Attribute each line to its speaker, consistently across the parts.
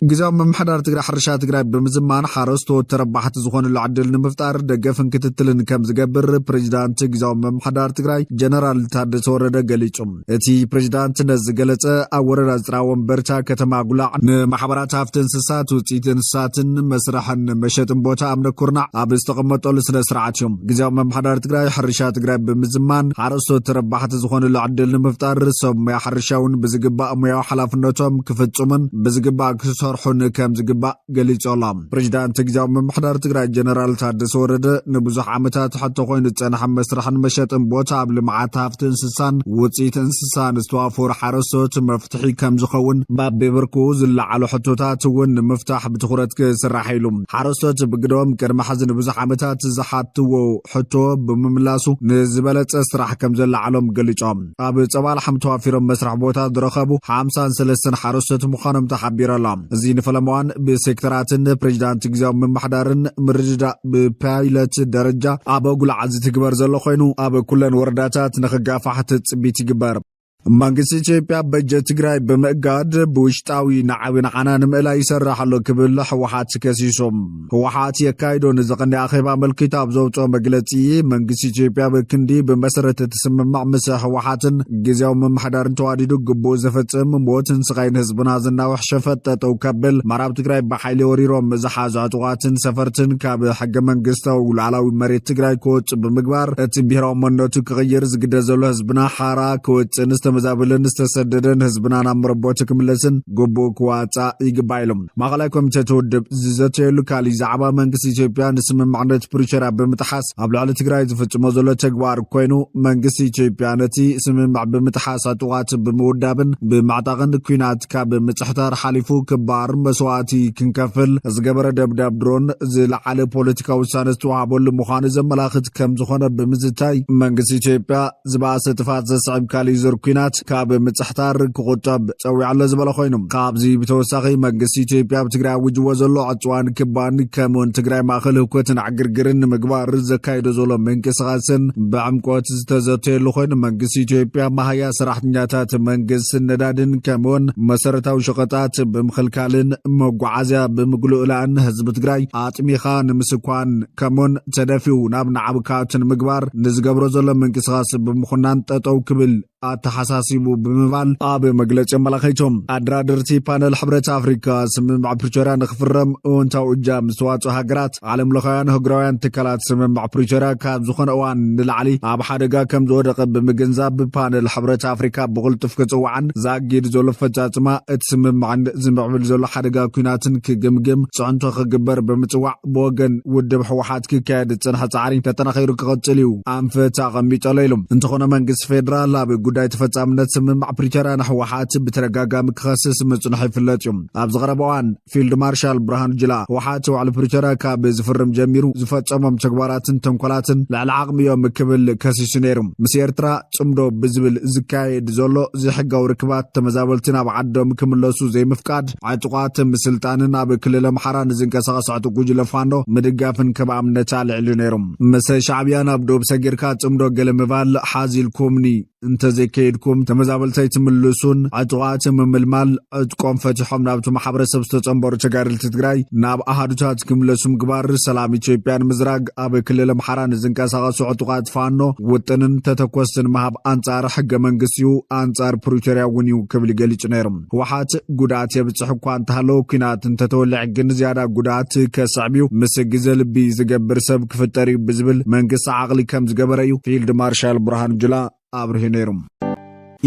Speaker 1: ግዛው መምሐዳር ትግራይ ሕርሻ ትግራይ በመዝማን ሓረስቶ ተረባሕቲ ዝኾኑሉ ዕድል ንምፍጣር ደገፍን ክትትልን ከም ዝገብር ፕሬዝዳንት ግዛው መምሐዳር ትግራይ ጀነራል ታደሰ ወረደ ገሊጹ እቲ ፕሬዝዳንት ነዚ ገለጸ ኣብ ወረዳ ዝጥራ ወንበርታ ከተማ ጉላዕ ንማሕበራት ሃፍቲ እንስሳት ውፅኢት እንስሳትን መስራሕን መሸጥን ቦታ ኣምነ ኩርናዕ ኣብ ዝተቐመጠሉ ስነ ስርዓት እዮም ግዛው መምሐዳር ትግራይ ሕርሻ ትግራይ በመዝማን ሓረስቶ ተረባሕቲ ዝኾኑሉ ዕድል ንምፍጣር ሰብ ሞያ ሕርሻውን ብዝግባእ ሞያዊ ሓላፍነቶም ክፍጽሙን ብዝግባእ ሰርሑን ከም ዝግባእ ገሊጾሎም ፕሬዝዳንት ግዛው መምሐዳር ትግራይ ጀነራል ታደሰ ወረደ ንብዙሕ ዓመታት ሕቶ ኮይኑ ዝጸንሐ መስራሕን መሸጥን ቦታ ኣብ ልምዓት ሃፍቲ እንስሳን ውፅኢት እንስሳን ዝተዋፈሩ ሓረስቶት መፍትሒ ከም ዝኸውን ባቤብርኩ ዝለዓሉ ሕቶታት እውን ንምፍታሕ ብትኹረት ክስራሕ ኢሉ ሓረስቶት ብግዶም ቅድሚ ሕዚ ንብዙሕ ዓመታት ዝሓትዎ ሕቶ ብምምላሱ ንዝበለጸ ስራሕ ከም ዘለዓሎም ገሊጾም ኣብ ጸባል ሓምተዋፊሮም መስራሕ ቦታ ዝረኸቡ 53 ሓረስቶት ምዃኖም ተሓቢሮሎም እዚ ንፈለማዋን ብሴክተራትን ፕሬዝዳንት ግዛው መምሐዳርን ምርድዳ ብፓይለት ደረጃ ኣብ ጉላዕ ዝትግበር ዘሎ ኮይኑ ኣብ ኩለን ወረዳታት ንኽጋፋሕ ትጽቢት ይግበር መንግስቲ ኢትዮጵያ በጀት ትግራይ በመእጋድ ብውሽጣዊ ንዓብን ዓናን ምእላ ይሰርሕ ኣሎ ክብል ሕወሓት ከሲሶም ሕወሓት የካይዶ ንዘቐኒ ኣኼባ መልክታ ኣብ ዘውፅኦ መግለጺ መንግስቲ ኢትዮጵያ በክንዲ ብመሰረት ትስምማዕ ምስ ሕወሓትን ግዜያዊ መምሐዳርን ተዋዲዱ ግቡእ ዝፈጽም ሞትን ስቃይን ህዝብና ዝናውሕ ሸፈጥ ጠጠው ከብል ምዕራብ ትግራይ ብሓይሊ ወሪሮም ዝሓዙ ዕጡቓትን ሰፈርትን ካብ ሕገ መንግስታዊ ሉዓላዊ መሬት ትግራይ ክወፅእ ብምግባር እቲ ብሄራዊ መንነቱ ክቕይር ዝግደድ ዘሎ ህዝብና ሓራ ክወፅእ መዛብልን ዝተሰደደን ህዝብና ናብ መረቦት ክምለስን ግቡእ ክዋጻእ ይግባእ ኢሎም ማእኸላይ ኮሚቴ ውድብ ዝዘተየሉ ካሊእ ዛዕባ መንግስቲ ኢትዮጵያ ንስምምዕነት ፕሪቶሪያ ብምጥሓስ ኣብ ልዕሊ ትግራይ ዝፍጽሞ ዘሎ ተግባር ኮይኑ መንግስቲ ኢትዮጵያ ነቲ ስምምዕ ብምጥሓስ ዕጡቓት ብምውዳብን ብምዕጣቕን ኩናት ካብ ምጽሕታር ሓሊፉ ክባር መስዋዕቲ ክንከፍል ዝገበረ ደብዳብ ድሮን ዝለዓለ ፖለቲካዊ ውሳነ ዝተዋሃበሉ ምዃኑ ዘመላኽት ከም ዝኾነ ብምዝታይ መንግስቲ ኢትዮጵያ ዝበኣሰ ጥፋት ዘስዕብ ካሊእ ዙር ኩናት ካብ ምጽሕታር ክቁጠብ ጸዊዕሎ ዝበለ ኮይኑ ካብዚ ብተወሳኺ መንግስቲ ኢትዮጵያ ብትግራይ ውጅዎ ዘሎ ዕፅዋን ክባን ከምውን ትግራይ ማእኸል ህውከትን ዕግርግርን ንምግባር ዘካይዶ ዘሎ ምንቅስቓስን ብዕምቆት ዝተዘተየሉ ኮይኑ መንግስቲ ኢትዮጵያ ማህያ ሰራሕተኛታት መንግስት ነዳድን ከምውን መሰረታዊ ሸቐጣት ብምኽልካልን መጓዓዝያ ብምግሉእላን ህዝቢ ትግራይ ኣጥሚኻ ንምስኳን ከምውን ተደፊኡ ናብ ናዕብካትን ምግባር ንዝገብሮ ዘሎ ምንቅስቓስ ብምኹናን ጠጠው ክብል ኣተሓሳሲቡ ብምባል ኣብ መግለጺ መላኸይቶም ኣደራደርቲ ፓነል ሕብረት ኣፍሪካ ስምምዕ ፕሪቶሪያ ንኽፍረም እወንታዊ እጃም ዝተዋፅኡ ሃገራት ዓለም ለኻውያን ህጉራውያን ትካላት ስምምዕ ፕሪቶሪያ ካብ ዝኾነ እዋን ንላዕሊ ኣብ ሓደጋ ከም ዝወደቐ ብምግንዛብ ፓነል ሕብረት ኣፍሪካ ብቕልጡፍ ክጽዋዕን ዘኣጊድ ዘሎ ፈጻጽማ እቲ ስምምዕን ዝምዕብል ዘሎ ሓደጋ ኩናትን ክግምግም ጽዕንቶ ክግበር ብምጽዋዕ ብወገን ውድብ ሕወሓት ክካየድ ዝጸንሐ ጻዕሪ ተጠናኺሩ ክቕጽል እዩ ኣንፈት ኣቐሚጦሎ ኢሎም እንተኾነ መንግስቲ ፌደራል ኣብ ጉዳይ ተፈጻምነት ስምምዕ ፕሪቶሪያ ንሕወሓት ብተደጋጋሚ ክኸስስ ምጽንሑ ይፍለጥ እዩ ኣብ ዝቐረበ እዋን ፊልድ ማርሻል ብርሃኑ ጁላ ሕወሓት ዋዕሊ ፕሪቶሪያ ካብ ዝፍርም ጀሚሩ ዝፈጸሞም ተግባራትን ተንኰላትን ልዕሊ ዓቕሚ እዮም ክብል ከሲሱ ነይሩ ምስ ኤርትራ ጽምዶ ብዝብል ዝካየድ ዘሎ ዘይሕጋዊ ርክባት ተመዛበልቲ ናብ ዓዶም ክምለሱ ዘይምፍቃድ ዕጡቓት ምስልጣንን ኣብ ክልል ኣምሓራ ንዝንቀሳቐስ ዕጡቕ ጉጅለ ፋኖ ምድጋፍን ከም ኣብነት ኣልዒሉ ነይሩ ምስ ሻዕብያ ናብ ዶብ ሰጊርካ ጽምዶ ገለ ምባል ሓዚልኩምኒ እንተዘይከይድኩም ተመዛበልተይ ትምልሱን ዕጡቓት ምምልማል ዕጥቆም ፈቲሖም ናብቲ ማሕበረሰብ ዝተጸንበሩ ተጋደልቲ ትግራይ ናብ ኣሃዱታት ክምለሱ ምግባር ሰላም ኢትዮጵያን ምዝራግ ኣብ ክልል ኣምሓራ ንዝንቀሳቐሱ ዕጡቓት ፋኖ ውጥንን ተተኮስትን ምሃብ ኣንጻር ሕገ መንግስቲ እዩ ኣንጻር ፕሪቶሪያ እውን እዩ ክብል ገሊጹ ነይሩ ሕወሓት ጉድኣት የብጽሕ እኳ እንተሃለወ ኩናት እንተተወልዕ ግን ዝያዳ ጉድኣት ከስዕብ እዩ ምስ ግዘ ልቢ ዝገብር ሰብ ክፍጠር እዩ ብዝብል መንግስቲ ዓቕሊ ከም ዝገበረ እዩ ፊልድ ማርሻል ብርሃኑ ጁላ ኣብርሂ ነይሩ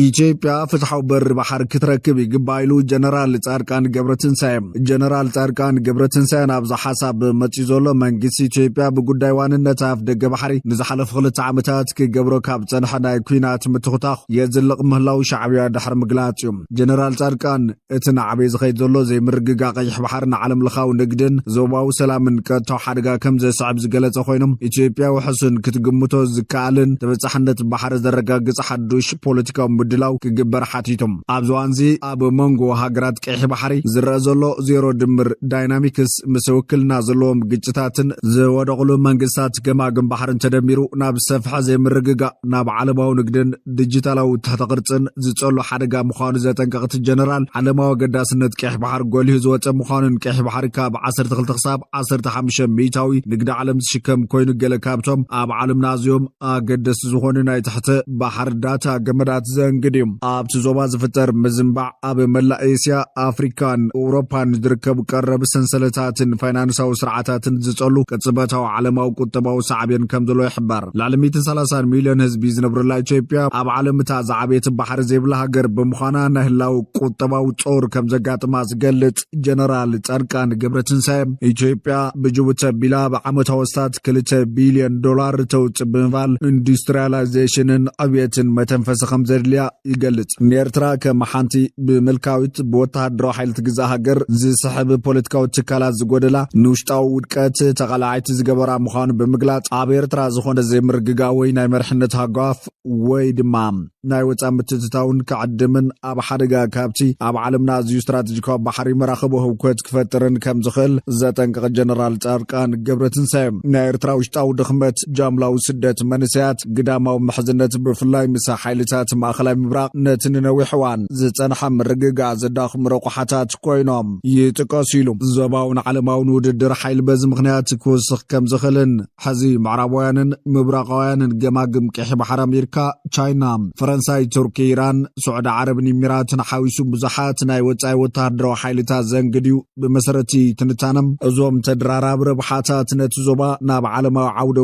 Speaker 1: ኢትዮጵያ ፍትሐዊ በሪ ባሕሪ ክትረክብ ይግባእ ኢሉ ጀነራል ጻድቃን ጻድቃን ገብረትንሳኤ ናብዚ ሓሳብ መፂኡ ዘሎ መንግስቲ ኢትዮጵያ ብጉዳይ ዋንነት ኣፍ ደገ ባሕሪ ንዝሓለፉ 2 ዓመታት ክገብሮ ካብ ጸንሐ ናይ ኩናት ምትኽታኽ የዝልቕ ምህላው ሻዕብያ ድሕሪ ምግላጽ እዩ ጀነራል ጻድቃን እቲ ንዓበይ ዝኸይድ ዘሎ ዘይምርግጋ ቀይሕ ባሕሪ ንዓለም ለኻዊ ንግድን ዞባዊ ሰላምን ቀጥታዊ ሓደጋ ከም ዘስዕብ ዝገለጸ ኮይኖም ኢትዮጵያ ውሕሱን ክትግምቶ ዝከኣልን ተበጻሕነት ባሕሪ ዘረጋግጽ ሓዱሽ ፖለቲካዊ ብምድላው ክግበር ሓቲቶም ኣብ ዝዋንዚ ኣብ መንጎ ሃገራት ቀይሕ ባሕሪ ዝረአ ዘሎ ዜሮ ድምር ዳይናሚክስ ምስ ውክልና ዘለዎም ግጭታትን ዝወደቕሉ መንግስታት ገማግም ባሕርን ተደሚሩ ናብ ሰፍሐ ዘይምርግጋእ ናብ ዓለማዊ ንግድን ዲጂታላዊ ተቕርጽን ዝጸሉ ሓደጋ ምዃኑ ዘጠንቀቕቲ ጀነራል ዓለማዊ ኣገዳስነት ቀይሕ ባሕር ጎሊሁ ዝወፀ ምዃኑን ቀይሕ ባሕሪ ካብ 12 ክሳብ 15 ሚእታዊ ንግዲ ዓለም ዝሽከም ኮይኑ ገለ ካብቶም ኣብ ዓለምና ኣዝዮም ኣገደስቲ ዝኾኑ ናይ ትሕቲ ባሕር ዳታ ገመዳት ዘንግድ እዮም። ኣብቲ ዞባ ዝፍጠር ምዝምባዕ ኣብ መላእ ኤስያ ኣፍሪካን ኤውሮፓን ዝርከቡ ቀረብ ሰንሰለታትን ፋይናንሳዊ ስርዓታትን ዝጸሉ ቅጽበታዊ ዓለማዊ ቁጠባዊ ሳዕብን ከም ዘሎ ይሕበር። ላዕሊ 130 ሚልዮን ህዝቢ ዝነብሩላ ኢትዮጵያ ኣብ ዓለምታ ዝዓበየት ባሕሪ ዘይብላ ሃገር ብምዃና ናይ ህላዊ ቁጠባዊ ጾር ከም ዘጋጥማ ዝገልጽ ጀነራል ጻድቃን ገብረትንሳኤ ኢትዮጵያ ብጅቡቲ ቢላ ብዓመታዊ ወስታት $2 ቢልዮን ተውፅእ ብምባል ኢንዱስትሪያላይዜሽንን ዕብየትን መተንፈሲ ከም ዘድልያ ይገልጽ። ንኤርትራ ከም ሓንቲ ብምልካዊት ብወተሃደራዊ ሓይሊ ትግዛእ ሃገር ዝስሕብ ፖለቲካዊ ትካላት ዝጎደላ ንውሽጣዊ ውድቀት ተቓላዓይቲ ዝገበራ ምዃኑ ብምግላጽ ኣብ ኤርትራ ዝኾነ ዘይምርግጋእ ወይ ናይ መርሕነት ሃጓፍ ወይ ድማ ናይ ወፃኢ ምትእትታውን ክዕድምን ኣብ ሓደጋ ካብቲ ኣብ ዓለምና ኣዝዩ ስትራቴጂካዊ ባሕሪ መራኸቢ ህውከት ክፈጥርን ከም ዝኽእል ዘጠንቀቐ ጀነራል ጻድቃን ገብረትንሳኤ ናይ ኤርትራ ውሽጣዊ ድኽመት ጃምላዊ ስደት መንስያት ግዳማዊ ምሕዝነት ብፍላይ ምስ ሓይልታት ማእኸላይ ምብራቕ ነቲ ንነዊሕ እዋን ዝጸንሐ ምርግጋእ ዘዳኽሙ ረቑሓታት ኮይኖም ይጥቀሱ ኢሉ ዞባውን ዓለማውን ውድድር ሓይሊ በዚ ምኽንያት ክውስኽ ከም ዝኽእልን ሕዚ ምዕራባውያንን ምብራቃውያንን ገማግም ቀይሕ ባሕሪ ኣሜሪካ፣ ቻይና፣ ፈረንሳይ፣ ቱርኪ፣ ኢራን፣ ሱዑድ ዓረብን ኢሚራትን ሓዊሱ ብዙሓት ናይ ወጻኢ ወተሃደራዊ ሓይልታት ዘንግድዩ ብመሰረቲ ትንታነም እዞም ተደራራቢ ረብሓታት ነቲ ዞባ ናብ ዓለማዊ ዓውደ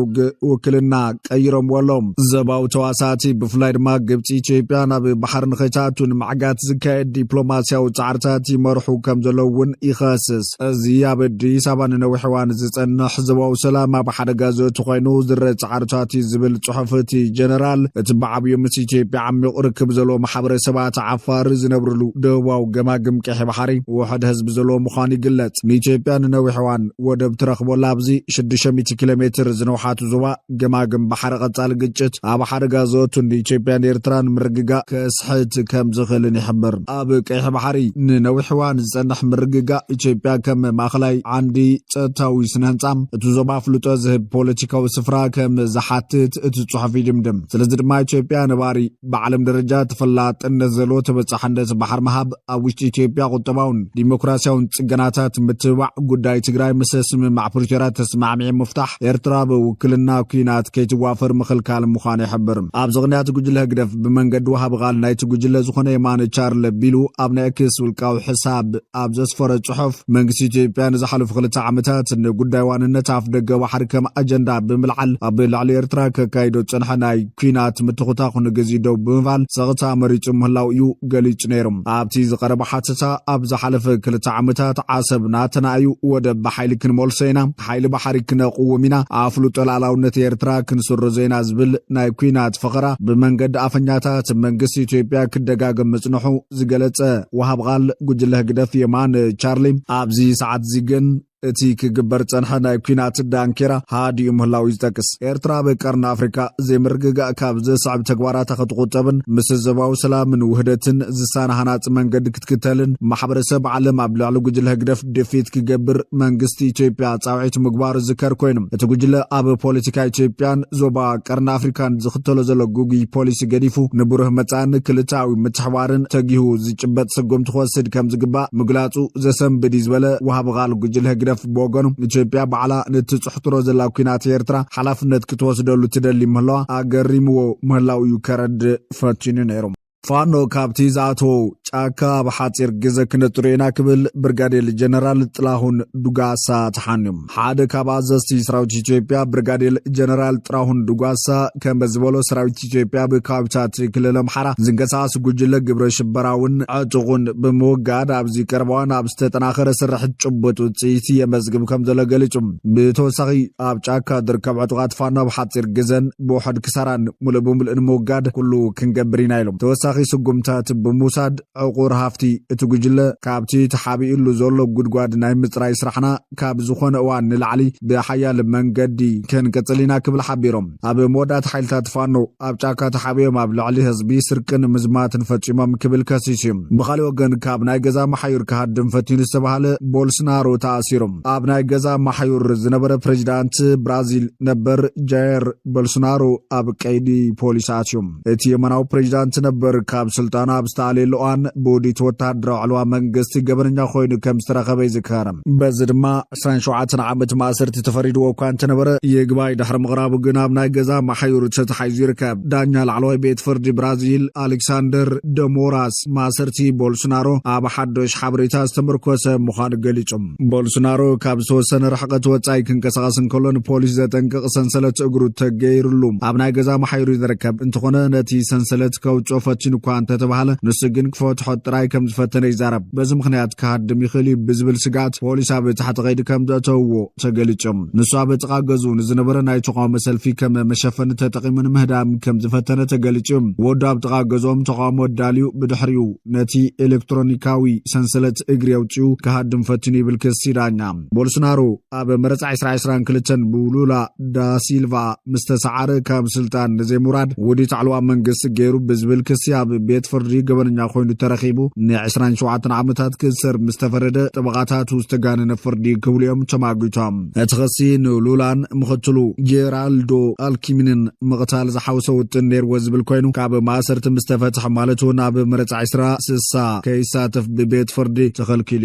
Speaker 1: ውክልና ቀይሮም ወሎም ዘባዊ ተዋሳቲ ብፍላይ ድማ ግብፂ ኢትዮጵያ ናብ ባሕሪ ንኸይታቱ ንምዕጋት ዝካየድ ዲፕሎማስያዊ ጻዕርታት ይመርሑ ከም ዘለዉ እውን ይኸስስ። እዚ ኣብ ኣዲስ ኣበባ ንነዊሕ እዋን ዝጸንሕ ዞባዊ ሰላም ኣብ ሓደጋ ዘእቱ ኮይኑ ዝረአ ጻዕርታት ዝብል ጽሑፍ እቲ ጀነራል እቲ ብዓብዩ ምስ ኢትዮጵያ ዓሚቕ ርክብ ዘለዎ ማሕበረሰባት ዓፋር ዝነብሩሉ ደቡባዊ ገማግም ቀይሕ ባሕሪ ውሕድ ህዝቢ ዘለዎ ምዃኑ ይግለጽ። ንኢትዮጵያ ንነዊሕ እዋን ወደብ ትረኽበላ ኣብዚ 600 ኪሎ ሜትር ዝነውሓቱ ዞባ ገማግም ባሕሪ ቀጻሊ ግጭት ኣብ ሓደጋ ዘእቱ ንኢትዮጵያን ኤርትራን ምርግጋእ ከስሕት ከም ዝኽእልን ይሕብር። ኣብ ቀይሕ ባሕሪ ንነዊሕ እዋን ዝጸንሕ ምርግጋእ ኢትዮጵያ ከም ማእኸላይ ዓንዲ ጸጥታዊ ስነ ህንጻ እቲ ዞባ ፍሉጦ ዝህብ ፖለቲካዊ ስፍራ ከም ዝሓትት እቲ ጽሑፍ ይድምድም። ስለዚ ድማ ኢትዮጵያ ነባሪ ብዓለም ደረጃ ተፈላጥነት ዘለዎ ተበጻሕነት ባሕር መሃብ ኣብ ውሽጢ ኢትዮጵያ ቁጠባውን ዲሞክራሲያውን ጽገናታት ምትብባዕ ጉዳይ ትግራይ ምስ ስምምዕ ፕሪቶርያ ተስማዕሚዕ ምፍታሕ ኤርትራ ብውክልና ኩናት ከይትዋፈር ምኽልካል ምዃኑ ይሕብር። ኣብ ዝቕንያት ጉጅለ ህግደፍ ብመንገዲ ወሃብ ቓል ናይቲ ጉጅለ ዝኾነ የማነ ቻርል ቢሉ ኣብ ናይ ኤክስ ውልቃዊ ሕሳብ ኣብ ዘስፈረ ጽሑፍ መንግስቲ ኢትዮጵያ ንዝሓለፉ 2 ዓመታት ንጉዳይ ዋንነት ኣፍ ደገ ባሕሪ ከም ኣጀንዳ ብምልዓል ኣብ ልዕሊ ኤርትራ ከካይዶ ጽንሐ ናይ ኩናት ምትኹታኽ ንግዜኡ ደው ብምባል ሰቕታ መሪጹ ምህላው እዩ ገሊጹ ነይሩ። ኣብቲ ዝቐረበ ሓተታ ኣብ ዝሓለፈ 2 ዓመታት ዓሰብ ናተና እዩ ወደብ ብሓይሊ ክንመልሶ ኢና፣ ሓይሊ ባሕሪ ክነቕውም ኢና፣ ኣፍሉጦ ላዕላውነት ኤርትራ ክንስርዞ ኢና ዝብል ናይ ኩናት ፈኸራ ብመንገዲ ኣፈኛታት መንግስቲ ኢትዮጵያ ክደጋገም ምጽንሑ ዝገለጸ ወሃብ ቓል ጉጅለ ህግደፍ የማነ ቻርሊ ኣብዚ ሰዓት እዚ ግን እቲ ክግበር ጸንሐ ናይ ኩናት ዳንኬራ ሃዲኡ ምህላው ይጠቅስ። ኤርትራ በቀርና ኣፍሪካ ዘይምርግጋእ ካብ ዘስዕብ ተግባራት ክትቁጠብን ምስ ዞባዊ ሰላምን ውህደትን ዝሳናሃናጽ መንገዲ ክትክተልን ማሕበረሰብ ዓለም ኣብ ልዕሊ ጉጅለ ህግደፍ ድፊት ክገብር መንግስቲ ኢትዮጵያ ጻውዒት ምግባሩ ዝከር ኮይኑ እቲ ጉጅለ ኣብ ፖለቲካ ኢትዮጵያን ዞባ ቀርና ኣፍሪካን ዝኽተሎ ዘሎ ጉጉይ ፖሊሲ ገዲፉ ንብሩህ መጻን ክልታዊ ምትሕዋርን ተጊሁ ዝጭበጥ ስጉምቲ ክወስድ ከም ዝግባእ ምግላጹ ዘሰንብድ ዝበለ ወሃብ ቓል ጉጅለ ህግደፍ በወገኑ ኢትዮጵያ ባዕላ ንትጽሕትሮ ዘላ ኩናት ኤርትራ ሓላፍነት ክትወስደሉ ትደሊ ምህላዋ ኣገሪምዎ ምህላው እዩ ከረድእ ፈቲኑ ነይሩ። ፋኖ ካብቲ ዝኣተወ ጫካ ብሓፂር ግዜ ክነጥሩ ኢና ክብል ብርጋዴር ጀነራል ጥላሁን ዱጋሳ ተሓንዮም። ሓደ ካብ ኣዘዝቲ ሰራዊት ኢትዮጵያ ብርጋዴር ጀነራል ጥላሁን ዱጋሳ ከም ዝበሎ ሰራዊት ኢትዮጵያ ብካቢታት ክልል ኣምሓራ ዝንቀሳቐስ ጉጅለ ግብረ ሽበራውን ዕጡቑን ብምውጋድ ኣብዚ ቀረባዋን ኣብ ዝተጠናኸረ ስርሕት ጭቡጥ ውፅኢት የመዝግብ ከም ዘሎ ገሊጹ። ብተወሳኺ ኣብ ጫካ ዝርከቡ ዕጡቓት ፋኖ ብሓፂር ግዜን ብውሕድ ክሳራን ሙሉእ ብምሉእ ንምውጋድ ኩሉ ክንገብር ኢና ኢሎም። ተወሳኺ ተወሳኺ ስጉምታት ብምውሳድ ዕቁር ሃፍቲ እትጉጅለ ካብቲ ተሓቢኡሉ ዘሎ ጉድጓድ ናይ ምጽራይ ስራሕና ካብ ዝኾነ እዋን ንላዕሊ ብሓያል መንገዲ ክንቀጽልና ክብል ሓቢሮም ኣብ መወዳእታ ሓይልታት ፋኖ ኣብ ጫካ ተሓቢኦም ኣብ ልዕሊ ህዝቢ ስርቅን ምዝማትን ፈጺሞም ክብል ከሲሶም ብኻልእ ወገን ካብ ናይ ገዛ መሓዩር ክሃድም ፈቲኑ ዝተባሃለ ቦልሶናሮ ተኣሲሮም ኣብ ናይ ገዛ መሓዩር ዝነበረ ፕሬዚዳንት ብራዚል ነበር ጃየር ቦልሶናሮ ኣብ ቀይዲ ፖሊስ ኣትዮም እቲ የመናዊ ፕሬዚዳንት ነበር ካብ ስልጣኑ ኣብ ዝተኣልየሉ እዋን ብውዲት ወታደራዊ ዕልዋ መንግስቲ ገበነኛ ኮይኑ ከም ዝተረኸበ ይዝከር በዚ ድማ 27 ዓመት ማእሰርቲ ተፈሪድዎ እኳ እንተነበረ ይግባይ ድሕሪ ምቕራቡ ግን ኣብ ናይ ገዛ መሓዩር ተተሓይዙ ይርከብ ዳኛ ላዕለዋይ ቤት ፍርዲ ብራዚል አሌክሳንደር ደሞራስ ማእሰርቲ ቦልሶናሮ ኣብ ሓድሽ ሓበሬታ ዝተመርኮሰ ምዃኑ ገሊጾም ቦልሶናሮ ካብ ዝተወሰነ ርሕቀት ወጻኢ ክንቀሳቐስ እንከሎን ፖሊስ ዘጠንቅቕ ሰንሰለት እግሩ ተገይሩሉ ኣብ ናይ ገዛ መሓዩር ዝርከብ እንትኾነ ነቲ ሰንሰለት ከውፅኦ ፈቲኑ እኳ እንተተባሃለ ንሱ ግን ክፈትሖ ጥራይ ከም ዝፈተነ ይዛረብ በዚ ምክንያት ክሃድም ይኽእል ብዝብል ስጋት ፖሊስ ኣብ ታሕቲ ቀይዲ ከም ዘእተውዎ ተገሊጾም ንሱ ኣብ ጥቓ ገዙ ንዝነበረ ናይ ተቃውሞ ሰልፊ ከም መሸፈኒ ተጠቒሙ ንምህዳም ከም ዝፈተነ ተገሊጾም ወዲ ኣብ ጥቓ ገዞም ተቃውሞ ዳልዩ ብድሕሪኡ ነቲ ኤሌክትሮኒካዊ ሰንሰለት እግሪ ኣውፅኡ ክሃድም ፈቲኑ ይብል ክሲ ዳኛ ቦልሶናሮ ኣብ መረፃ 2022 ብሉላ ዳ ሲልቫ ምስተሰዓረ ካብ ስልጣን ንዘይሙራድ ውዲት ዕልዋ መንግስቲ ገይሩ ብዝብል ክሲ ኣብ ቤት ፍርዲ ገበነኛ ኮይኑ ተረኺቡ ን27 ዓመታት ክስር ምስተፈረደ ጠበቃታቱ ዝተጋነነ ፍርዲ ክብልዮም ተማጊቶም እቲ ክሲ ንሉላን ምክትሉ ጄራልዶ አልኪሚንን ምቕታል ዝሓወሰ ውጥን ነይርዎ ዝብል ኮይኑ ካብ ማእሰርቲ ምስተፈትሐ ማለት እውን ኣብ መረፃ 2060 ከይሳተፍ ብቤት ፍርዲ ተኸልኪሉ